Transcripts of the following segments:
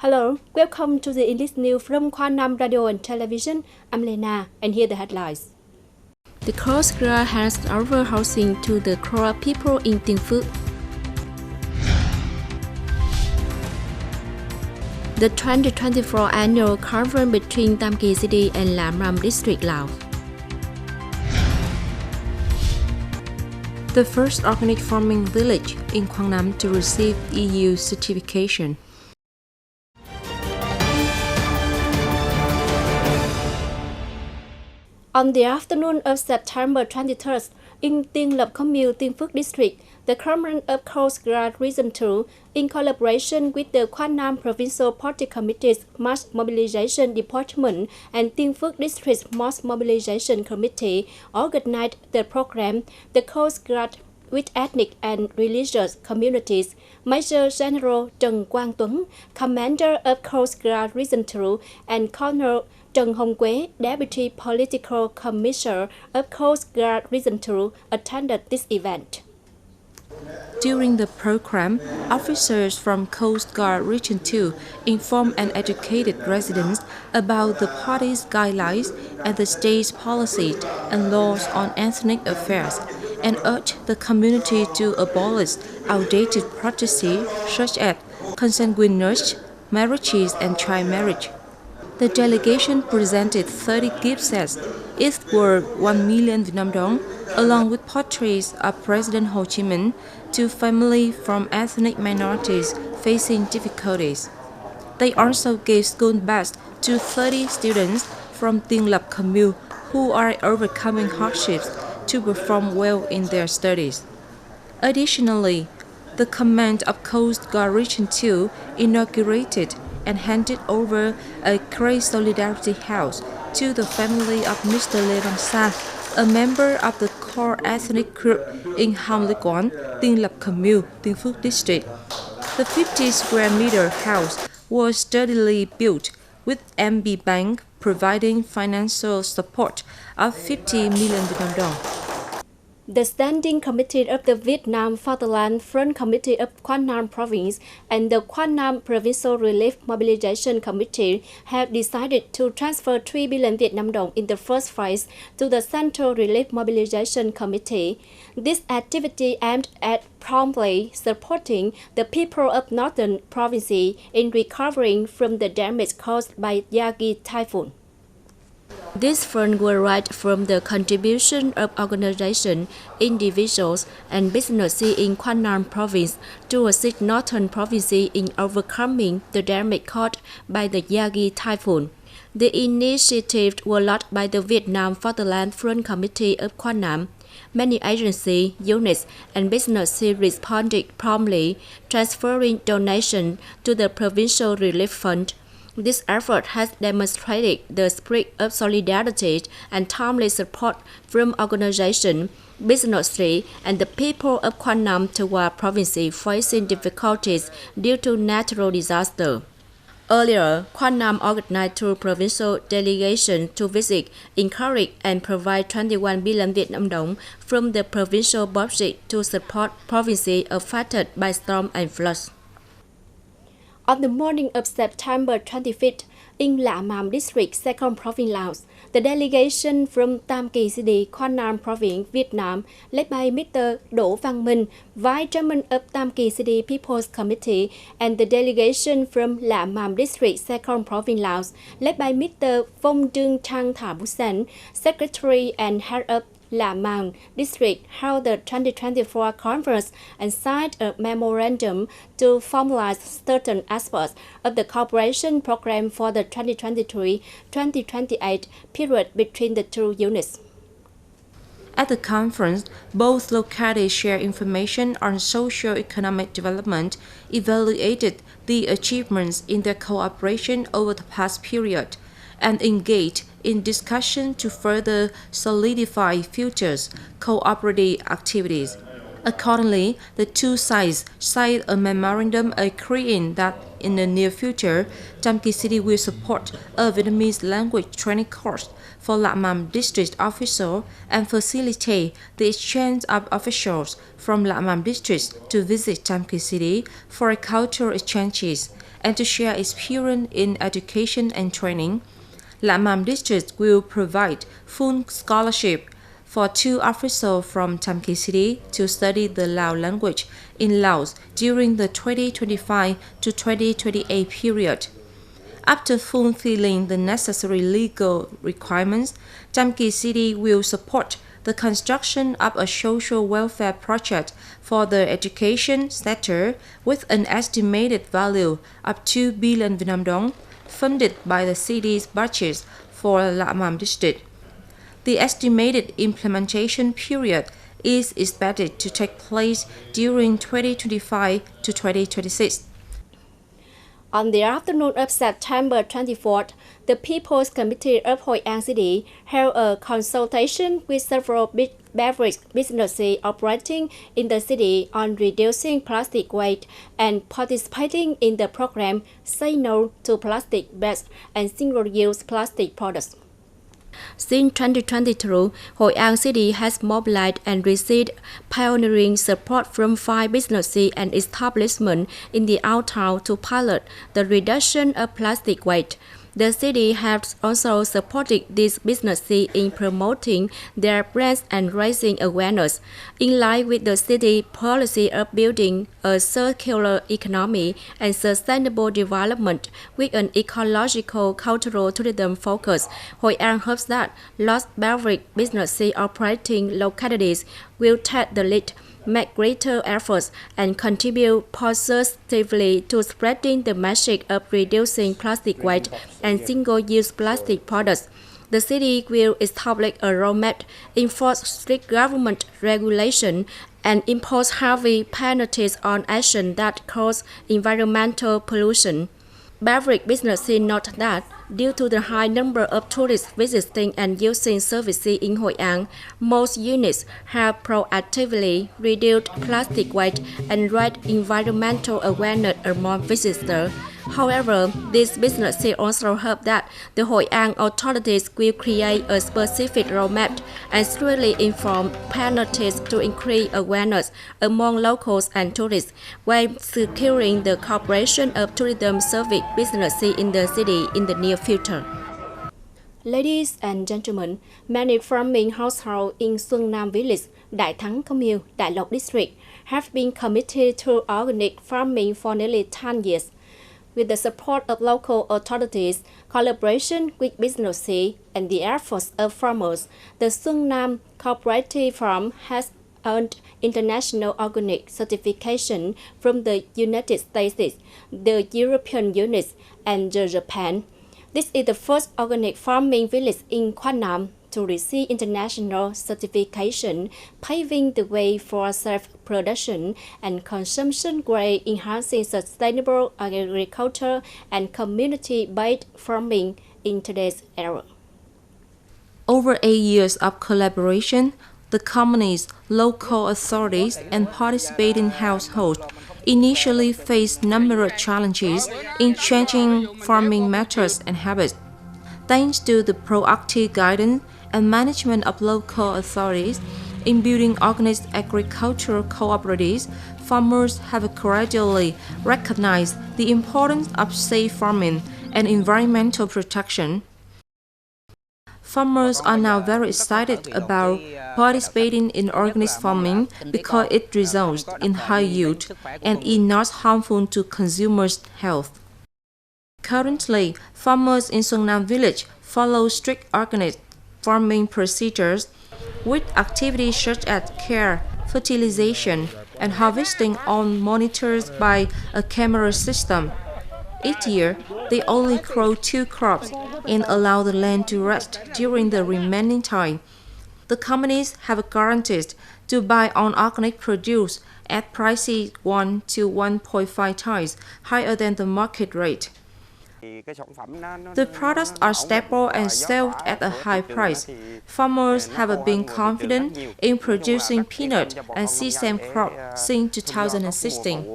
Hello, welcome to the English news from Quảng Nam Radio and Television. I'm Lena, and here are the headlines. The Coast Guard has offered housing to the poor people in Tiên Phước. The 2024 annual conference between Tam Kỳ City and Lam Ram District, Laos. The first organic farming village in Quảng Nam to receive EU certification. On the afternoon of September 23rd, in Tiên Lập Commune, Tiên Phước District, the Command of Coast Guard Region 2, in collaboration with the Quảng Nam Provincial Party Committee's Mass Mobilization Department and Tiên Phước District's Mass Mobilization Committee, organized the program, the Coast Guard with ethnic and religious communities. Major General Trần Quang Tuấn, Commander of Coast Guard Region 2, and Colonel Trần Hồng Quế, Deputy Political Commissioner of Coast Guard Region 2, attended this event. During the program, officers from Coast Guard Region 2 informed and educated residents about the party's guidelines and the state's policies and laws on ethnic affairs, and urged the community to abolish outdated practices such as consanguineous marriages and child marriage. The delegation presented 30 gift sets, each worth 1 million Vietnam dong, along with portraits of President Ho Chi Minh, to families from ethnic minorities facing difficulties. They also gave school bags to 30 students from Tiên Lập Commune who are overcoming hardships to perform well in their studies. Additionally, the Command of Coast Guard Region 2 inaugurated and handed over a Great Solidarity House to the family of Mr. Lê Văn Sa, a member of the core ethnic group in Hàm Lê Quán, Tiên Lập Commune, Tiên Phước District. The 50 square meter house was sturdily built, with MB Bank providing financial support of 50 million Vietnam dong. The Standing Committee of the Vietnam Fatherland Front Committee of Quảng Nam Province and the Quảng Nam Provincial Relief Mobilization Committee have decided to transfer 3 billion Vietnam dong in the first phase to the Central Relief Mobilization Committee. This activity aimed at promptly supporting the people of Northern Province in recovering from the damage caused by Yagi typhoon. This fund will rise from the contribution of organizations, individuals, and businesses in Quảng Nam Province to assist Northern Province in overcoming the damage caused by the Yagi typhoon. The initiative was led by the Vietnam Fatherland Front Committee of Quảng Nam. Many agencies, units, and businesses responded promptly, transferring donations to the Provincial Relief Fund. This effort has demonstrated the spirit of solidarity and timely support from organizations, businesses, and the people of Quảng Nam toward provinces facing difficulties due to natural disaster. Earlier, Quảng Nam organized two provincial delegations to visit, encourage, and provide 21 billion Vietnam dong from the provincial budget to support provinces affected by storm and floods. On the morning of September 25th, in Lam Ram District, 2nd Province, Laos, the delegation from Tam Kỳ City, Quảng Nam Province, Vietnam, led by Mr. Đỗ Văn Minh, Vice Chairman of Tam Kỳ City People's Committee, and the delegation from Lam Ram District, 2nd Province, Laos, led by Mr. Phong Trương Trang Thả Bú Sen, Secretary and Head of Lam Ram District, held the 2024 conference and signed a memorandum to formalize certain aspects of the cooperation program for the 2023-2028 period between the two units. At the conference, both localities shared information on socio-economic development, evaluated the achievements in their cooperation over the past period, and engaged in discussion to further solidify future cooperative activities. Accordingly, the two sides signed a memorandum agreeing that in the near future, Tam Kỳ City will support a Vietnamese language training course for Lam Ram district officials and facilitate the exchange of officials from Lam Ram district to visit Tam Kỳ City for cultural exchanges, and to share experience in education and training. Lamam District will provide full scholarship for 2 officers from Tam Kỳ City to study the Lao language in Laos during the 2025 to 2028 period. After fulfilling the necessary legal requirements, Tam Kỳ City will support the construction of a social welfare project for the education sector with an estimated value of 2 billion Vietnam dong, funded by the city's budget for Lamam District. The estimated implementation period is expected to take place during 2025 to 2026. On the afternoon of September 24th, the People's Committee of Hoi An City held a consultation with several beverage businesses operating in the city on reducing plastic waste and participating in the program Say No to Plastic Bags and Single-Use Plastic Products. Since 2022, Hoi An City has mobilized and received pioneering support from 5 businesses and establishments in the outtown to pilot the reduction of plastic waste. The city has also supported these businesses in promoting their brands and raising awareness. In line with the city policy of building a circular economy and sustainable development with an ecological cultural tourism focus, Hoi An hopes that large beverage businesses operating localities will take the lead, make greater efforts, and contribute positively to spreading the message of reducing plastic waste and single-use plastic products. The city will establish a roadmap, enforce strict government regulation, and impose heavy penalties on action that cause environmental pollution. Beverage businesses note that due to the high number of tourists visiting and using services in Hoi An, most units have proactively reduced plastic waste and raised environmental awareness among visitors. However, these businesses also hope that the Hoi An authorities will create a specific roadmap and strictly inform penalties to increase awareness among locals and tourists, while securing the cooperation of tourism service businesses in the city in the near future. Ladies and gentlemen, many farming households in Xuân Nam Village, Đại Thắng Commune, Đại Lộc District have been committed to organic farming for nearly 10 years. With the support of local authorities, collaboration with businesses, and the efforts of farmers, the Xuân Nam Cooperative Farm has earned international organic certification from the United States, the European Union, and Japan. This is the first organic farming village in Quảng Nam to receive international certification, paving the way for self-production and consumption grade, enhancing sustainable agriculture and community-based farming in today's era. Over 8 years of collaboration, the companies, local authorities, and participating households initially faced numerous challenges in changing farming methods and habits. Thanks to the proactive guidance and management of local authorities in building organic agricultural cooperatives, farmers have gradually recognized the importance of safe farming and environmental protection. Farmers are now very excited about participating in organic farming because it results in high yield and is not harmful to consumers' health. Currently, farmers in Xuân Nam Village follow strict organic farming procedures with activities such as care, fertilization, and harvesting all monitored by a camera system. Each year, they only grow 2 crops and allow the land to rest during the remaining time. The companies have guaranteed to buy on organic produce at prices 1 to 1.5 times higher than the market rate. The products are stable and sold at a high price. Farmers have been confident in producing peanut and sesame crops since 2016.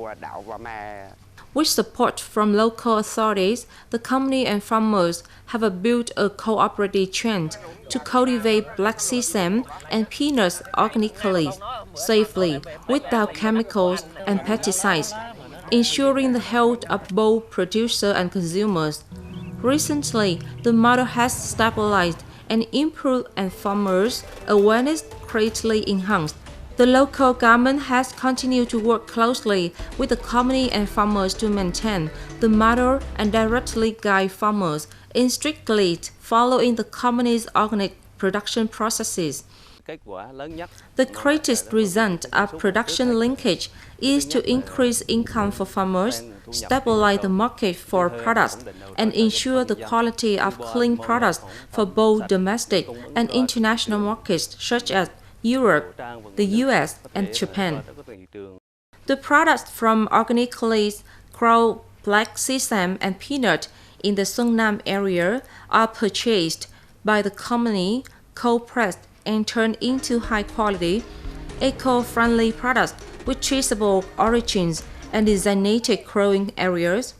With support from local authorities, the company and farmers have built a cooperative trend to cultivate black sesame and peanuts organically, safely, without chemicals and pesticides. ensuring the health of both producer and consumers. Recently, the model has stabilized and improved, and farmers' awareness greatly enhanced. The local government has continued to work closely with the company and farmers to maintain the model and directly guide farmers in strictly following the company's organic production processes. The greatest result of production linkage is to increase income for farmers, stabilize the market for products, and ensure the quality of clean products for both domestic and international markets such as Europe, the US, and Japan. The products from organically grown black sesame and peanut in the Quảng area are purchased by the company, cold-pressed, and turned into high-quality, eco-friendly products with traceable origins and designated growing areas.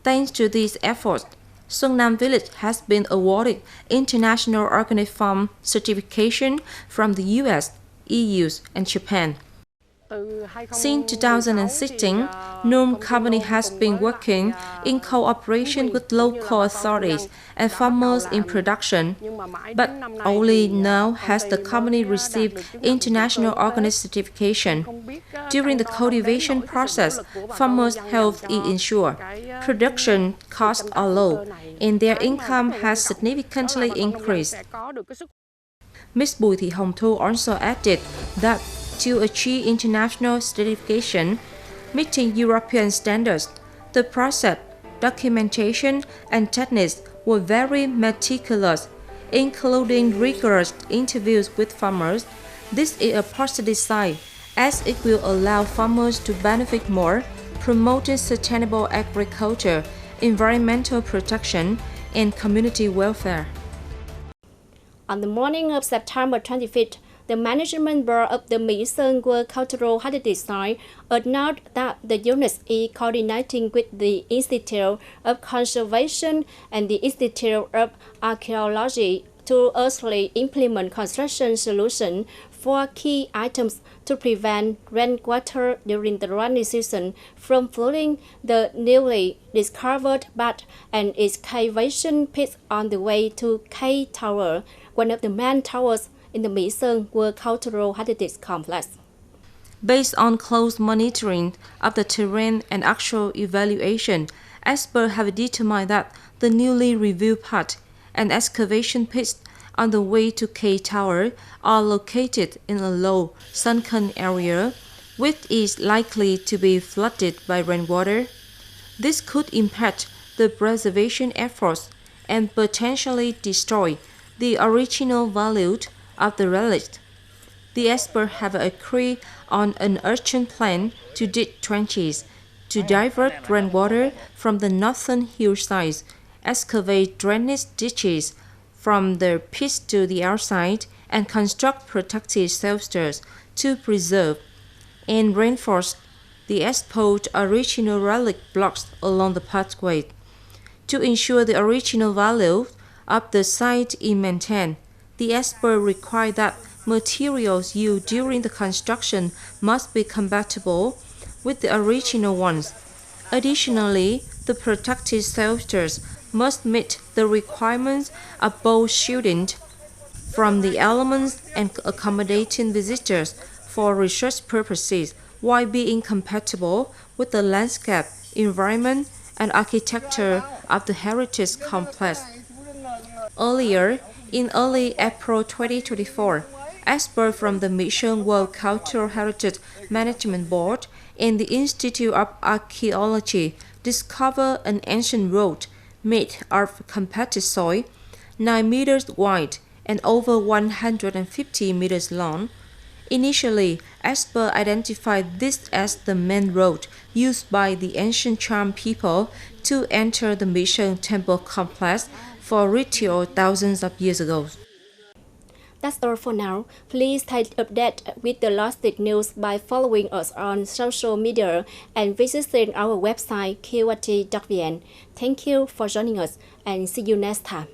Thanks to these efforts, Quảng Village has been awarded International Organic Farm certification from the US, EU, and Japan. Since 2016, Đường Company has been working in cooperation with local authorities and farmers in production, but only now has the company received international organic certification. During the cultivation process, farmers' health is ensured, production costs are low, and their income has significantly increased. Ms. Bùi Thị Hồng Thu also added that to achieve international certification, meeting European standards, the process, documentation, and techniques were very meticulous, including rigorous interviews with farmers. This is a positive sign, as it will allow farmers to benefit more, promoting sustainable agriculture, environmental protection, and community welfare. On the morning of September 25th, the management board of the Mỹ Sơn World Cultural Heritage Site announced that the unit is coordinating with the Institute of Conservation and the Institute of Archaeology to early implement construction solutions for key items to prevent rainwater during the rainy season from flooding the newly discovered bath and excavation pits on the way to K Tower, one of the main towers in the Mỹ Sơn World Cultural Heritage Complex. Based on close monitoring of the terrain and actual evaluation, experts have determined that the newly reviewed path and excavation pits on the way to K Tower are located in a low, sunken area, which is likely to be flooded by rainwater. This could impact the preservation efforts and potentially destroy the original value of the relics. The experts have agreed on an urgent plan to dig trenches, to divert rainwater from the northern hillsides, excavate drainage ditches from the pits to the outside, and construct protective shelters to preserve and reinforce the exposed original relic blocks along the pathway. To ensure the original value of the site is maintained, the expert requires that materials used during the construction must be compatible with the original ones. Additionally, the protective shelters must meet the requirements of both shielding from the elements and accommodating visitors for research purposes while being compatible with the landscape, environment, and architecture of the heritage complex. Earlier, in early April 2024, experts from the Mỹ Sơn World Cultural Heritage Management Board and the Institute of Archaeology discovered an ancient road made of compacted soil, 9 meters wide and over 150 meters long. Initially, experts identified this as the main road used by the ancient Cham people to enter the Mỹ Sơn temple complex for ritual thousands of years ago. That's all for now. Please stay updated with the latest news by following us on social media and visiting our website qrt.vn. Thank you for joining us and see you next time.